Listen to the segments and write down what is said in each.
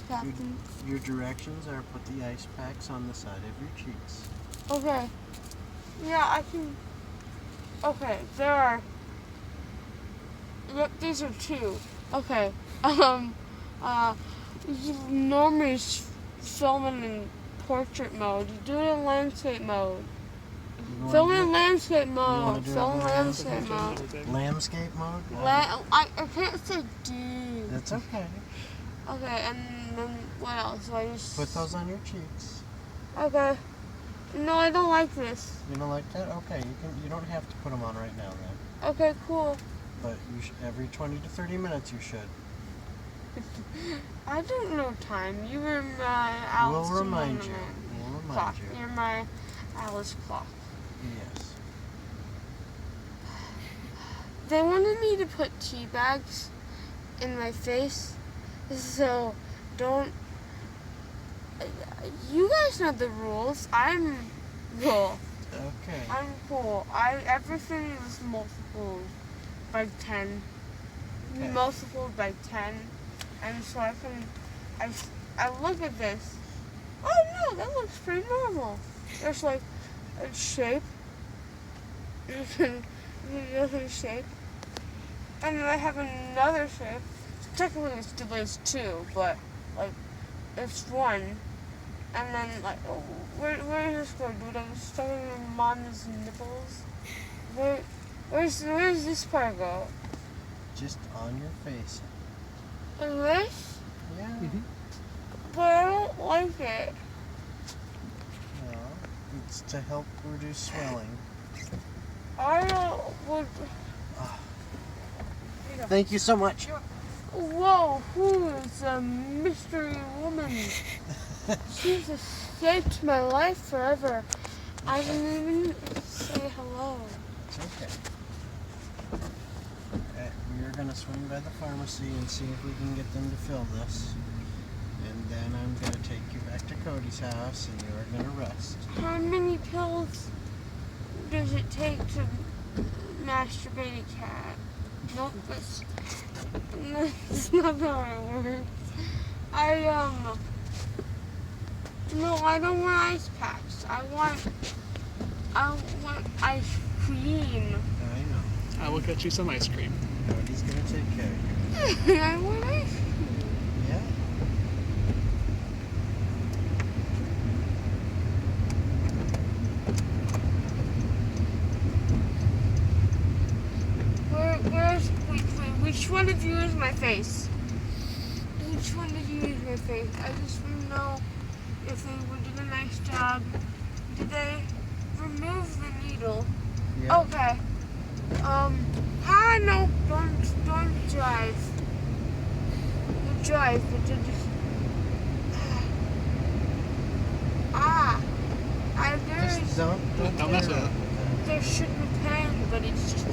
Captain. Your directions are put the ice packs on the side of your cheeks. Okay. Yeah, I can... Okay, there are... Yep, these are 2. Okay. You normally film it in portrait mode. You do it in landscape mode. Film in landscape mode. Film in landscape mode. Landscape mode? I can't say dude. That's okay. Okay, and then what else? I just... Put those on your cheeks. Okay. No, I don't like this. You don't like that? Okay, you don't have to put them on right now then. Okay, cool. But every 20 to 30 minutes you should. I don't know time. You were my Alice. We'll remind you. Clock. You're my Alice clock. Yes. They wanted me to put tea bags in my face, so don't. You guys know the rules. I'm cool. Okay. I'm cool. Everything is multiple by 10. Okay. Multiple by 10. And so I look at this. Oh no, that looks pretty normal. There's like a shape. There's a shape. And then I have another shape. Technically it's 2, but like it's 1. And then like where is this going? Dude, I'm starting with mom's nipples. Where's this part go? Just on your face. And this? Yeah. Mm-hmm. But I don't like it. No, it's to help reduce swelling. I don't would. Thank you so much. Whoa, who is a mystery woman? She's escaped my life forever. I didn't even say hello. It's okay. We're going to swing by the pharmacy and see if we can get them to fill this. And then I'm going to take you back to Cody's house and you are going to rest. How many pills does it take to masturbate a cat? Nope, that's not how it works. No, I don't want ice packs. I want ice cream. I know. I will get you some ice cream. Cody's going to take care of you. I want ice cream. Yeah. Which one of you is my face? Which one of you is my face? I just want to know if they did a nice job. Did they remove the needle? Yeah. Okay. No, don't drive. You drive, but you just... Just don't mess with it. There should be pain, but it's just...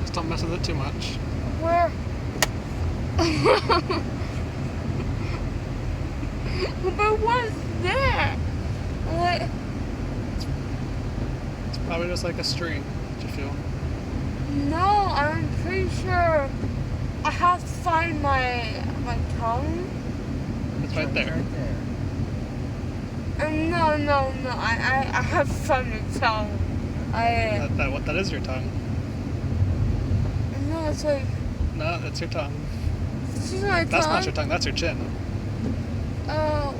Just don't mess with it too much. Where? But what's there? What? It's probably just like a string, do you feel? No, I'm pretty sure I have to find my tongue. It's right there. No. I have to find my tongue. That is your tongue. No, it's like... No, that's your tongue. This is my tongue? That's not your tongue, that's your chin. Oh.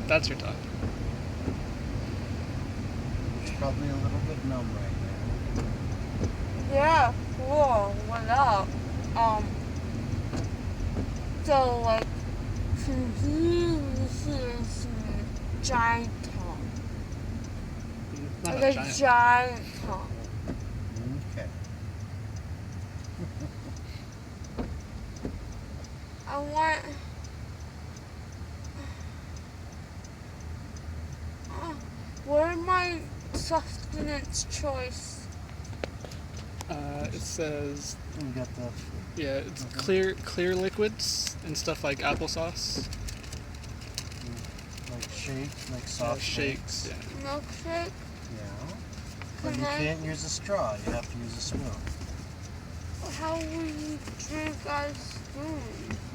That's your tongue. It's probably a little bit numb right now. Yeah, cool. What up? So, like, this is giant tongue. Not Like a a giant. giant tongue. Okay. I want... What are my sustenance choice? It says, We got the... yeah, it's clear liquids and stuff like applesauce. Like shakes, like soft Shakes. Yeah. Milkshake? Yeah. But Can you I? can't use a straw. You have to use a spoon. How will you drink a spoon?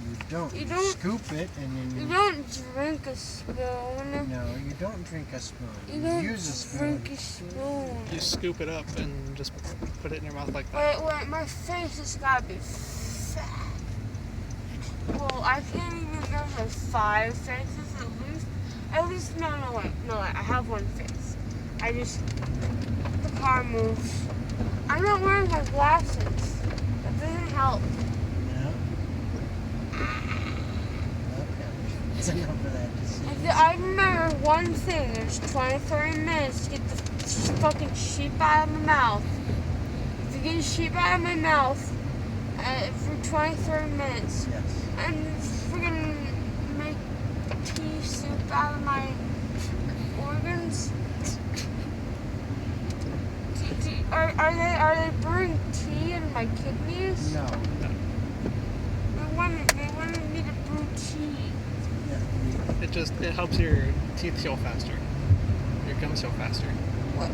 You don't. You You don't- scoop it and then You don't drink a spoon. No, you don't drink a spoon. You don't use a spoon. drink a spoon. You scoop it up and just put it in your mouth like that. Wait, my face has gotta be fat. Well, I can't even remember 5 faces at least. No, I have one face. The car moves. I'm not wearing my glasses. That doesn't help. Yeah. Okay. That's enough of that disease. I remember one thing. There's 23 minutes to get the fucking sheep out of my mouth. If you get the sheep out of my mouth for 23 minutes, Yes. and friggin' make pea soup out of my organs. Are they brewing tea in my kidneys? No. They wanted me to brew tea. Yeah. It helps your teeth heal faster. Your gums heal faster. What?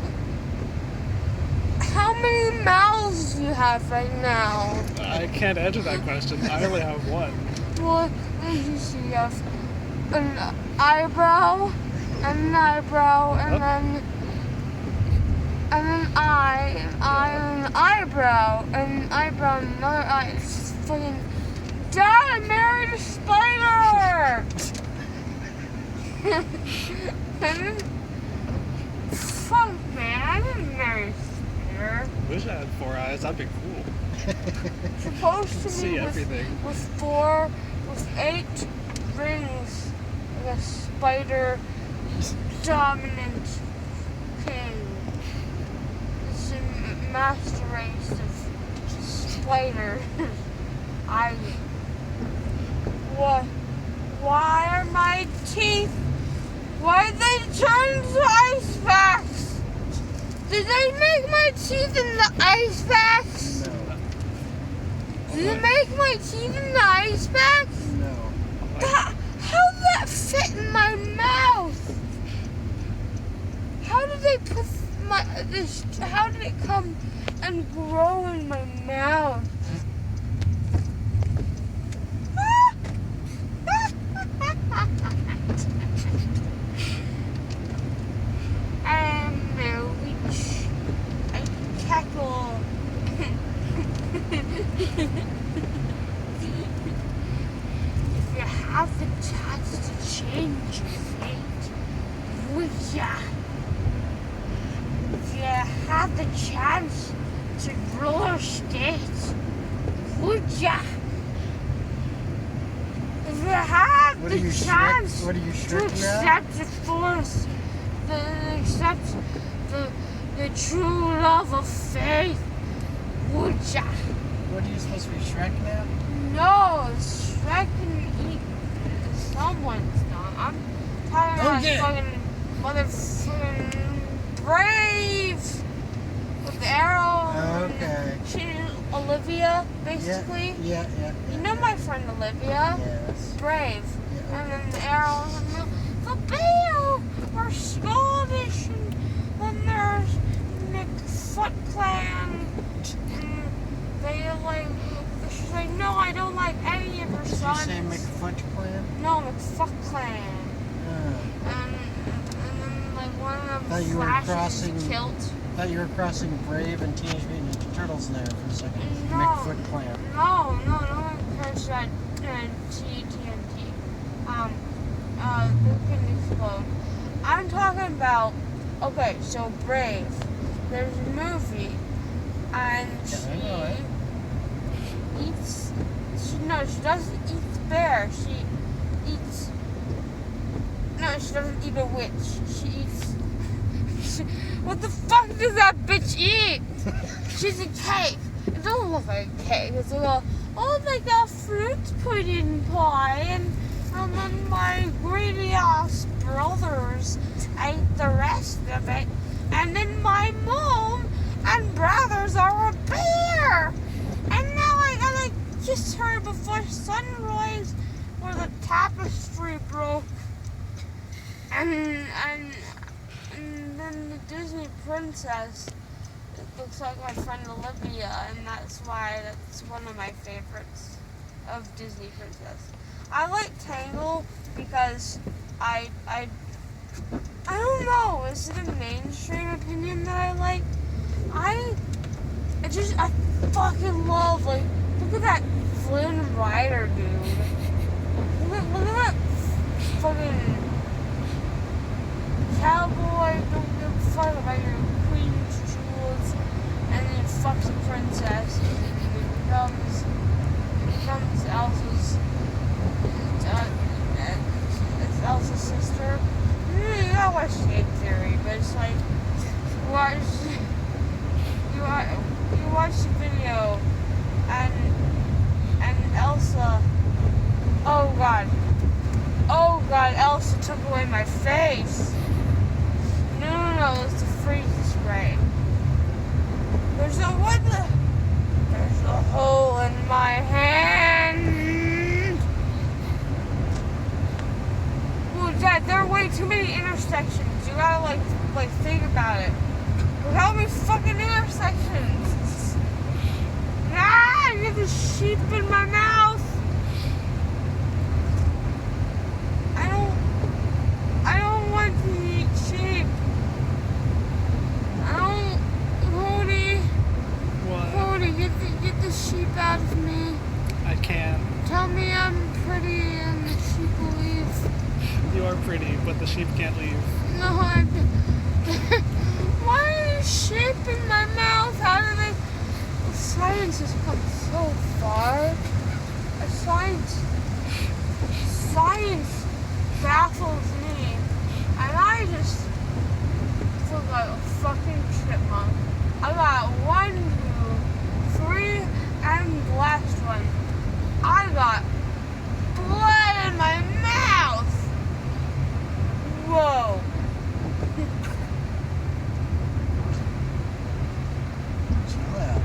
How many mouths do you have right now? I can't answer that question. I only have one. Well, you see, you have an eyebrow, and an eyebrow, and then an eye, and an eyebrow, and an eyebrow, and another eye. It's just fucking. Dad, I married a spider! Fuck, man, I didn't marry a spider. Wish I had 4 eyes. That'd be cool. Supposed to See be everything. with 8 rings, like a spider dominant king. It's a master race of spiders. What? Why are my teeth? Why did they turn to ice packs? Did they make my teeth into ice packs? No. Did they make my teeth into ice packs? No. How did that fit in my mouth? How did they put how did it come and grow in my mouth? I'm a witch. I cackle. If you have the chance to change your fate, would ya? If you have the chance to roller skate, would ya? If you have What the are you, chance What are you, to Shrek now? accept the force, accept the true love of faith, would ya? What are you supposed to be, Shrek now? No, Shrek can eat someone's dog. I'm talking about Okay. fucking motherfucking Brave with the arrow. Okay. She's Olivia, basically. Yeah. You know my friend Olivia? Yes. Brave. Yeah. And then the arrows and the bear are Scottish, and then there's McFoot Clan, and they like, she's like, no, I don't like any of her Did you sons. say McFoot Clan? No, McFuck Clan. Uh, And then like one of Thought them you were flashes crossing- his kilt. thought you were crossing Brave and Teenage Mutant Ninja Turtles there for a second. No. McFoot Clan. No one cursed that TNT. They can explode. I'm talking about, okay, so Brave. There's a movie, and Yeah, I know it. she eats, she doesn't eat the bear. She eats, no, she doesn't eat a witch. She eats, what the fuck does that bitch eat? She's a cake. It doesn't look like a cake. It's like like a fruit pudding pie, and then my greedy ass brothers ate the rest of it, and then my mom and brothers are a bear, and now I gotta kiss her before sunrise, or the tapestry broke, and then the Disney princess looks like my friend Olivia, and that's why that's one of my favorites of Disney princess. I like Tangle because I don't know, is it a mainstream opinion that I like? I fucking love, like, look at that Flynn Rider dude. Look at that fucking cowboy, don't give a fuck about your queen's jewels, and then fucks a princess, and then becomes Elsa's, it's Elsa's sister. You gotta watch Game Theory, but it's like, you watch the video, and Elsa, oh god, Elsa took away my face. No, it's the freeze spray. There's a hole in my hand. Ooh, Dad, there are way too many intersections. You gotta like think about it. Look how many fucking intersections. Ah, you have a sheep in my mouth. I don't want to eat sheep. Cody, get the sheep out of me. I can. Tell me I'm pretty and the sheep will leave. You are pretty, but the sheep can't leave. No, why are there sheep in my mouth? How do they... Science has come so far. Science baffles me. And I just feel like a fucking chipmunk. I got 1, 2, 3, and the last one. I got blood in my mouth. Whoa. Chill out,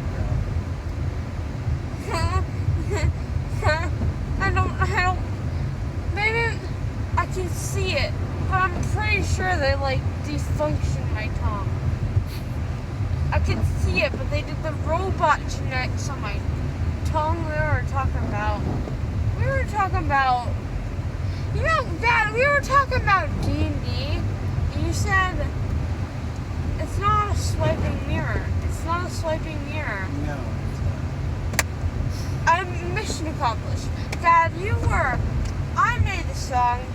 I don't, maybe I can see it, but I'm pretty sure they like defunction my tongue. I can see it, but they did the robot genetics on my tongue. We were talking about, you know, Dad, we were talking about D&D, and you said it's not a swiping mirror. It's not a swiping mirror. No, it's I'm mission accomplished. Dad, I made the song.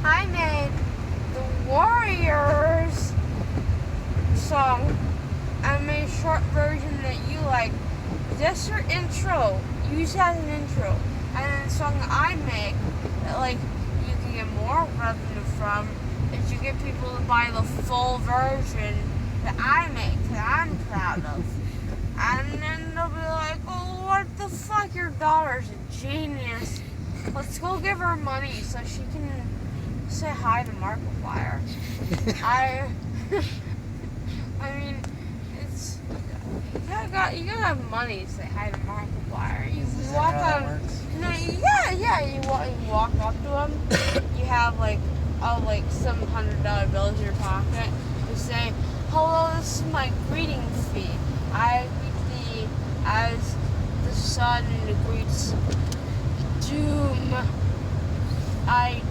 I made the Warriors song. I made a short version that you like. Just your intro. Use that as an intro. And then the song I make that like you can get more revenue from is you get people to buy the full version that I make, that I'm proud of. And then they'll be like, oh, what the fuck, your daughter's a genius. Let's go give her money so she can say hi to Markiplier. I mean, it's, you gotta have money to say hi to Markiplier. You walk up, no, you walk up to him, you have like some $100 bills in your pocket, you say, hello, this is my greeting fee. I greet thee as the sun greets doom. I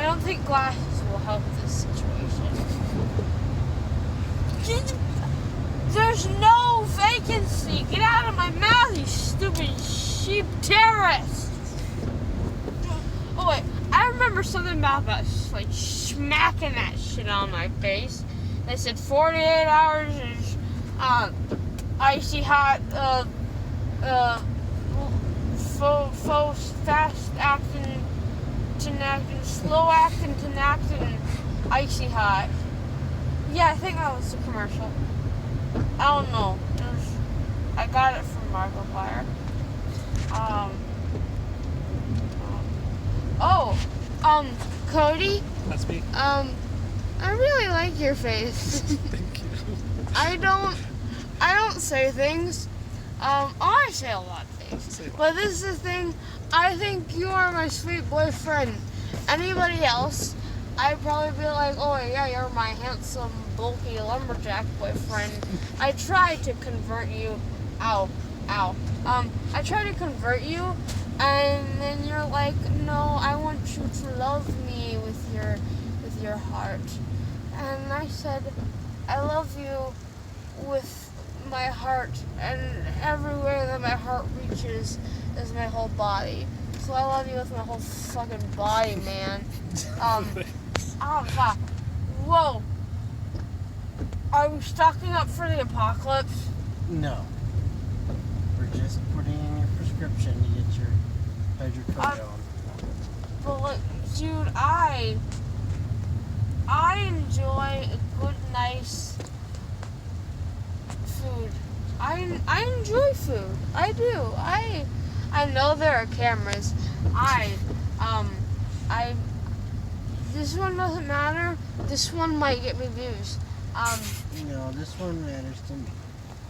don't think glasses will help this situation. There's no vacancy. Get out of my mouth, you stupid sheep terrorist. Oh wait, I remember something about that, like smacking that shit on my face. They said 48 hours is icy hot, fast acting, tenactin, slow acting, tenactin, icy hot. Yeah, I think that was the commercial. I don't know. I got it from Markiplier. Cody? That's me. I really like your face. Thank you. I don't say things. I say a lot of things. But this is the thing, I think you are my sweet boyfriend. Anybody else I'd probably be like, oh yeah, you're my handsome, bulky lumberjack boyfriend. I tried to convert you. Ow. I tried to convert you, and then you're like, no, I want you to love me with your heart. And I said, I love you with my heart, and everywhere that my heart reaches is my whole body. So I love you with my whole fucking body, man. Oh, fuck. Whoa. Are we stocking up for the apocalypse? No. We're just putting in your prescription to get your hydrocodone. But like, dude, I enjoy a good, nice food. I enjoy food. I do. I know there are cameras. This one doesn't matter. This one might get me views. No, this one matters to me.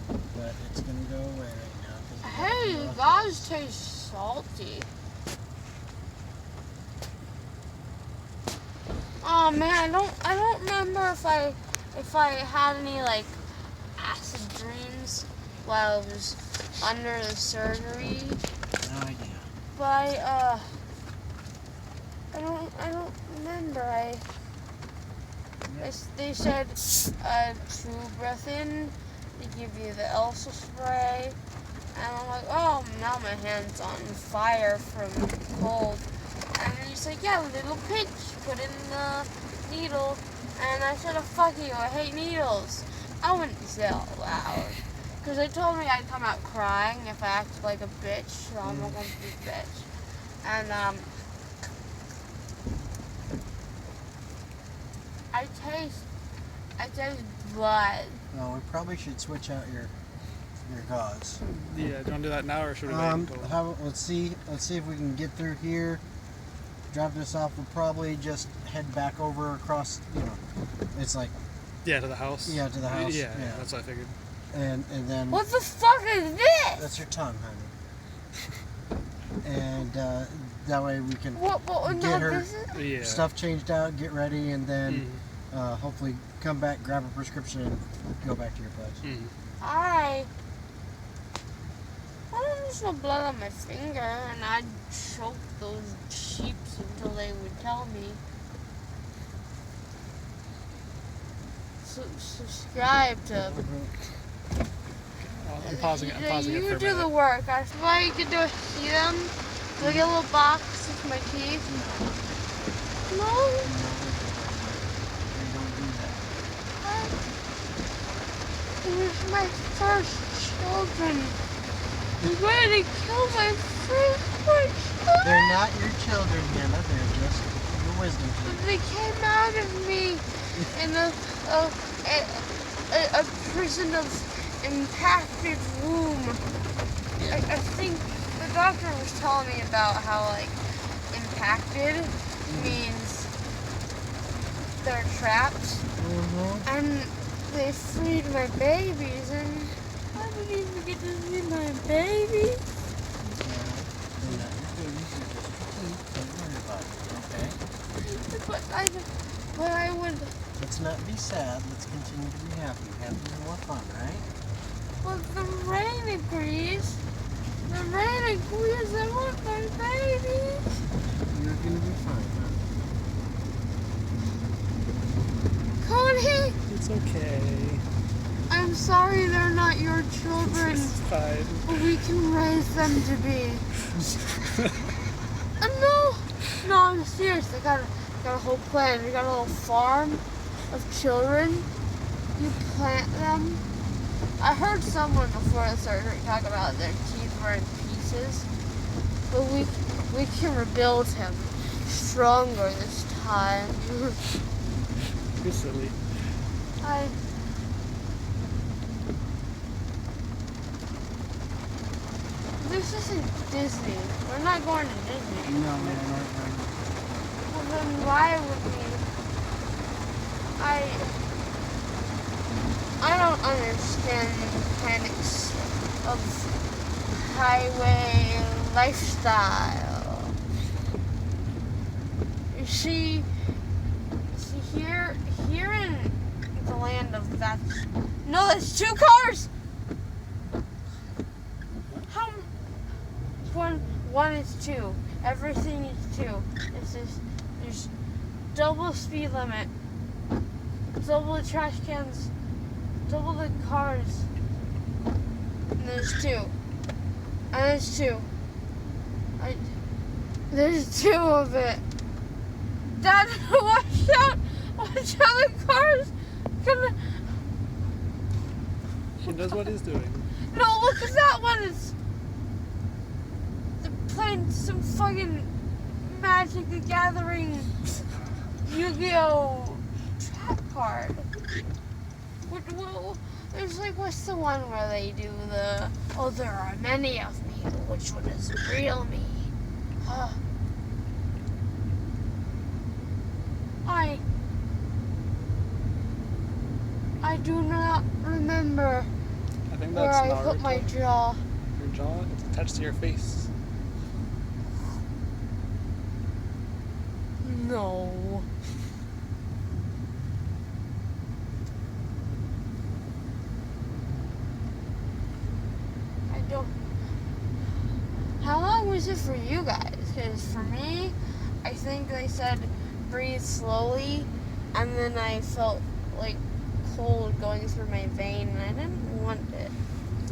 But it's gonna go away right now. Hey, guys taste salty. Oh man, I don't remember if I had any like acid dreams while I was under the surgery. No idea. But I don't remember. They said true breath in, they give you the Elsa spray, and I'm like, oh, now my hand's on fire from cold. And then he's like, yeah, little pinch, put in the needle. And I said, oh, fuck you, I hate needles. I wouldn't say it out loud. Because they told me I'd come out crying if I acted like a bitch, so I'm not going to be a bitch. And, I taste blood. No, we probably should switch out your gauze. Yeah, do you want to do that now or should we wait until... Let's see if we can get through here. Drop this off. We'll probably just head back over across. It's like. Yeah, to the house. Yeah, to the house. Yeah, that's what I figured. And then. What the fuck is this? That's your tongue, honey. And that way we can get her stuff changed out, get ready, and then hopefully come back, grab a prescription, and go back to your place. I there's no blood on my finger, and I'd choke those sheeps until they would tell me. Subscribe to. I'm pausing it for a minute. You do the work. I swear you could do it. See them? Look at a little box with my teeth. No. It was my first children. He's ready to kill my first children. They're not your children, Hannah. They're just your wisdom teeth. They came out of me in a prison of impacted womb. I think the doctor was telling me about how like impacted means they're trapped, and they freed my babies, and I didn't even get to see my babies. But I would. Let's not be sad. Let's continue to be happy. Happy and more fun, right? But the rain agrees. The rain agrees. I want my babies. You're gonna be fine, Cody. It's okay. I'm sorry they're not your children. It's fine. But we can raise them to be. No, I'm serious. I got a whole plan. We got a little farm of children. You plant them. I heard someone before the surgery talk about their teeth were in pieces, but we can rebuild him stronger this time. You're silly. This isn't Disney. We're not going to Disney. No, we're not. Well, then why would we? I don't understand the mechanics of highway lifestyle. You see, here in the land of that. No, there's 2 cars. How? One is 2. Everything is 2. There's double speed limit, double the trash cans, double the cars. And there's 2. And there's 2. There's 2 of it. Dad, watch out! Watch out, the car's gonna... He knows what he's doing. No, look at that one! They're playing some fucking Magic the Gathering Yu-Gi-Oh! Trap card. There's like, what's the one where they do the... Oh, there are many of me, but which one is the real me? I do not remember I think where that's I Naruto. put my jaw. Your jaw? It's attached to your face. No. I don't... How long was it for you guys? Because for me, I think they said breathe slowly, and then I felt like cold going through my vein, and I didn't want it.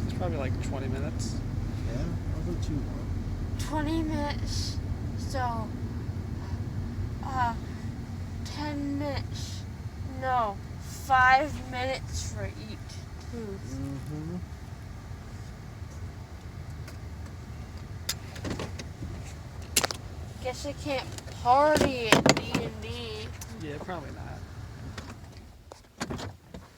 It's probably like 20 minutes. Yeah, probably too long. 20 minutes. So, 10 minutes. No, 5 minutes for each tooth. Mm-hmm. Guess I can't party at D&D. Yeah, probably not.